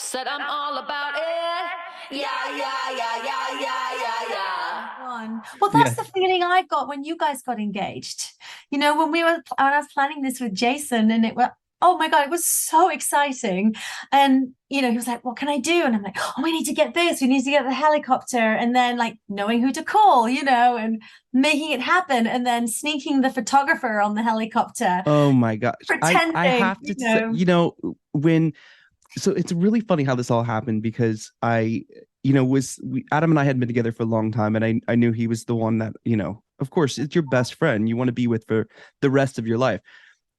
Said I'm all about it. Yeah, yeah, yeah, yeah, yeah, yeah, yeah. Well, that's Yes. the feeling I got when you guys got engaged. You know, when I was planning this with Jason, and it was, oh my God, it was so exciting. And, you know, he was like, what can I do? And I'm like, oh, we need to get this. We need to get the helicopter. And then, like, knowing who to call, you know, and making it happen. And then sneaking the photographer on the helicopter, Oh my gosh. I pretending, have you to say, know. when so it's really funny how this all happened because Adam and I had been together for a long time, and I knew he was the one that, of course, it's your best friend you want to be with for the rest of your life.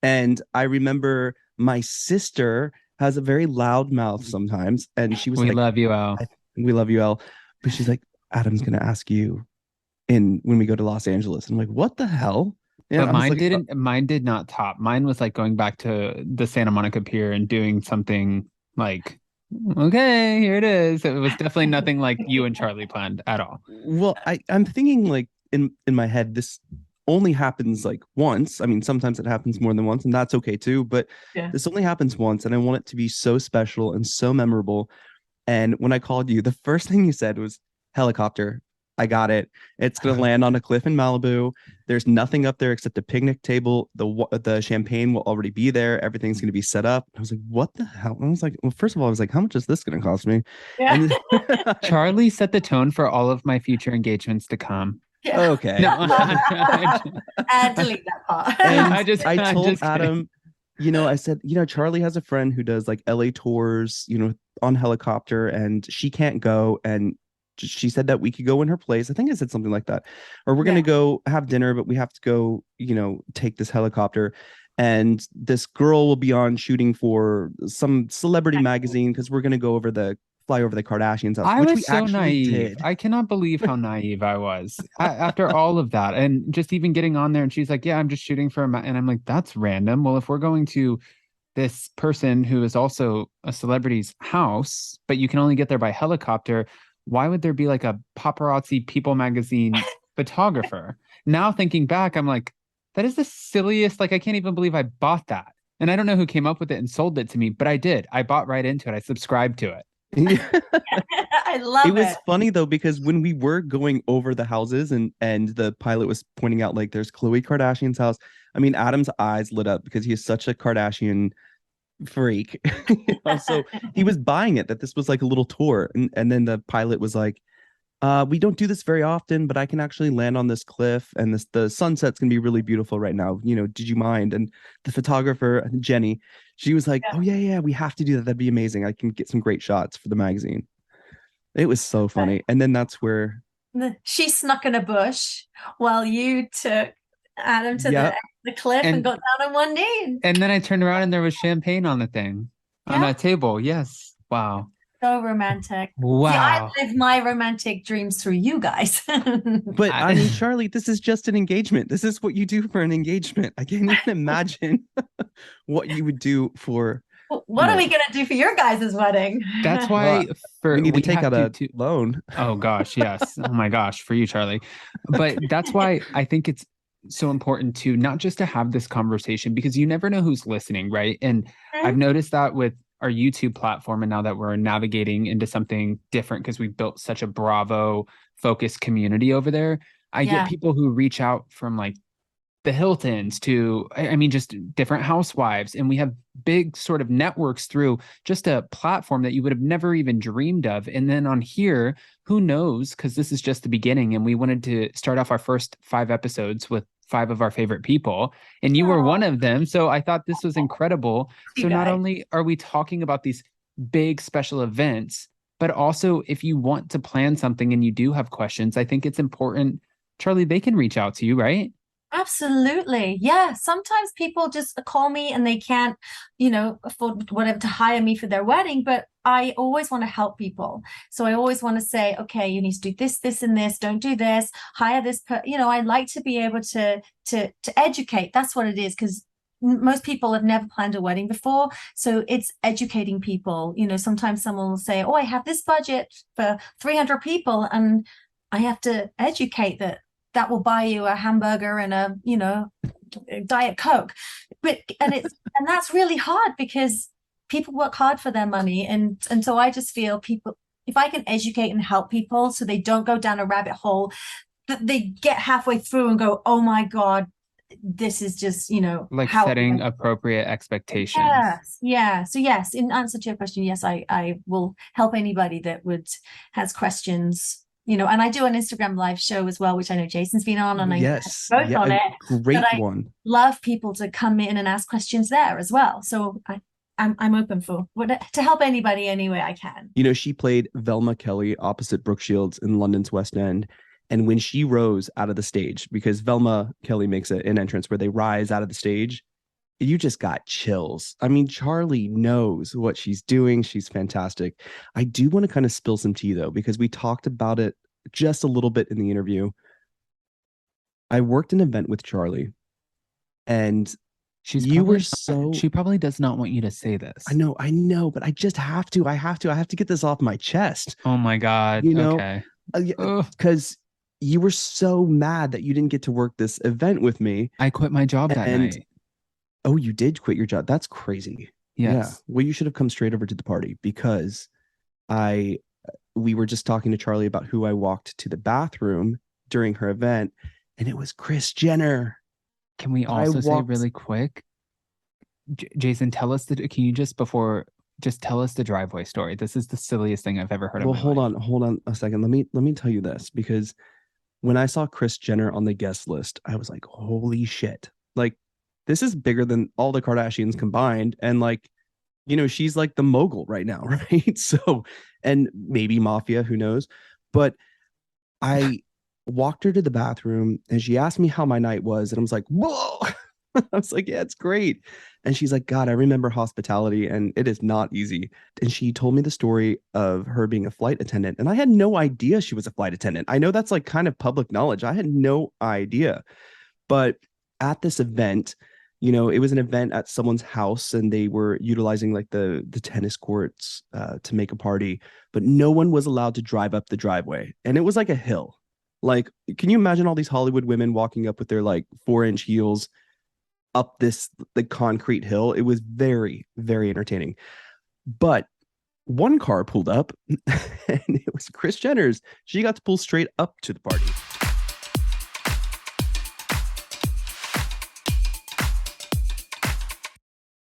And I remember my sister has a very loud mouth sometimes, and she was We like, love you, Al. "We love you, Elle," but she's like, "Adam's gonna ask you in when we go to Los Angeles." And I'm like, "What the hell?" And But I was mine like, didn't. Mine did not top. Mine was like going back to the Santa Monica Pier and doing something like, okay, here it is. It was definitely nothing like you and Charlie planned at all. Well, I'm thinking like in my head, this only happens like once. I mean, sometimes it happens more than once, and that's okay too. But Yeah. this only happens once, and I want it to be so special and so memorable. And when I called you, the first thing you said was helicopter. I got it. It's gonna land on a cliff in Malibu. There's nothing up there except a picnic table. The champagne will already be there. Everything's gonna be set up. I was like, what the hell? I was like, well, first of all, I was like, how much is this gonna cost me? Yeah. And Charlie set the tone for all of my future engagements to come. Yeah. okay. No, And delete that part. And I I told just kidding. Adam, I said, Charlie has a friend who does like LA tours, on helicopter, and she can't go. And she said that we could go in her place. I think I said something like that. Or we're gonna Yeah. go have dinner, but we have to go, take this helicopter. And this girl will be on shooting for some celebrity magazine because we're gonna fly over the Kardashians' house, I which we was so actually naive. did. I cannot believe how naive I was after all of that. And just even getting on there, and she's like, yeah, I'm just shooting for and I'm like, that's random. Well, if we're going to this person who is also a celebrity's house, but you can only get there by helicopter, why would there be like a paparazzi People magazine photographer? Now thinking back, I'm like, that is the silliest. Like, I can't even believe I bought that. And I don't know who came up with it and sold it to me, but I did. I bought right into it. I subscribed to it. I love It was it. funny though, because when we were going over the houses and the pilot was pointing out like there's Khloe Kardashian's house. I mean, Adam's eyes lit up because he is such a Kardashian freak. So he was buying it that this was like a little tour. And then the pilot was like, we don't do this very often, but I can actually land on this cliff, and the sunset's gonna be really beautiful right now. Did you mind? And the photographer, Jenny, she was like, "Oh yeah, yeah, we have to do that. That'd be amazing. I can get some great shots for the magazine." It was so funny. And then that's where, She snuck in a bush while you took Adam to yeah, the cliff and And got down on one knee. and then I turned around and there was champagne on the thing, on Yeah, that table. Yes. Wow. so romantic. See, I Wow. live my romantic dreams through you guys. but I mean, Charlie, this is just an engagement. This is what you do for an engagement. I can't even imagine what you would do for, What are we gonna do for your guys' wedding? That's well, why we need to take have out a to loan. oh gosh, yes. Oh my gosh, for you, Charlie. But that's why I think it's so important to not just to have this conversation, because you never know who's listening, right? And I've noticed that with our YouTube platform, and now that we're navigating into something different because we built such a Bravo focused community over there, I get Yeah. people who reach out from like the Hiltons to, I mean, just different housewives. And we have big sort of networks through just a platform that you would have never even dreamed of. And then on here, who knows? Because this is just the beginning. And we wanted to start off our first 5 episodes with 5 of our favorite people. And you were one of them. So I thought this was incredible. You So not guys. only are we talking about these big special events, but also if you want to plan something and you do have questions, I think it's important, Charlie, they can reach out to you, right? Absolutely. Yeah. Sometimes people just call me and they can't, afford whatever to hire me for their wedding, but I always want to help people. So I always want to say, okay, you need to do this, this, and this. Don't do this. Hire this. I like to be able to educate. That's what it is, because most people have never planned a wedding before. So it's educating people. Sometimes someone will say, oh, I have this budget for 300 people, and I have to educate that will buy you a hamburger and a Diet Coke. And that's really hard because people work hard for their money, and so I just feel people, if I can educate and help people so they don't go down a rabbit hole, that they get halfway through and go, oh my God, this is just, like how setting appropriate expectations. Yes, yeah. So yes, in answer to your question, yes, I will help anybody that has questions, and I do an Instagram live show as well, which I know Jason's been on, and Yes, I both yeah, on it. great But I one. love people to come in and ask questions there as well. So I'm open to help anybody any way I can. She played Velma Kelly opposite Brooke Shields in London's West End. And when she rose out of the stage, because Velma Kelly makes an entrance where they rise out of the stage, you just got chills. I mean, Charley knows what she's doing. She's fantastic. I do want to kind of spill some tea, though, because we talked about it just a little bit in the interview. I worked an event with Charley, and she probably does not want you to say this. I know, but I just have to. I have to get this off my chest. Oh my God. Okay. Because you were so mad that you didn't get to work this event with me. I quit my job that night. Oh, you did quit your job? That's crazy. Yes. Yeah. Well, you should have come straight over to the party, because we were just talking to Charley about who I walked to the bathroom during her event, and it was Kris Jenner. Can we also say really quick, Jason, tell us can you just tell us the driveway story? This is the silliest thing I've ever heard. Well, hold on a second. Let me tell you this, because when I saw Kris Jenner on the guest list, I was like, holy shit. Like, this is bigger than all the Kardashians combined. And like, she's like the mogul right now, right? So, and maybe mafia, who knows? But I walked her to the bathroom and she asked me how my night was. And I was like, whoa. I was like, yeah, it's great. And she's like, God, I remember hospitality and it is not easy. And she told me the story of her being a flight attendant. And I had no idea she was a flight attendant. I know that's like kind of public knowledge. I had no idea. But at this event, it was an event at someone's house and they were utilizing like the tennis courts to make a party, but no one was allowed to drive up the driveway. And it was like a hill. Like, can you imagine all these Hollywood women walking up with their like 4-inch heels up this like concrete hill? It was very, very entertaining. But one car pulled up and it was Kris Jenner's. She got to pull straight up to the party.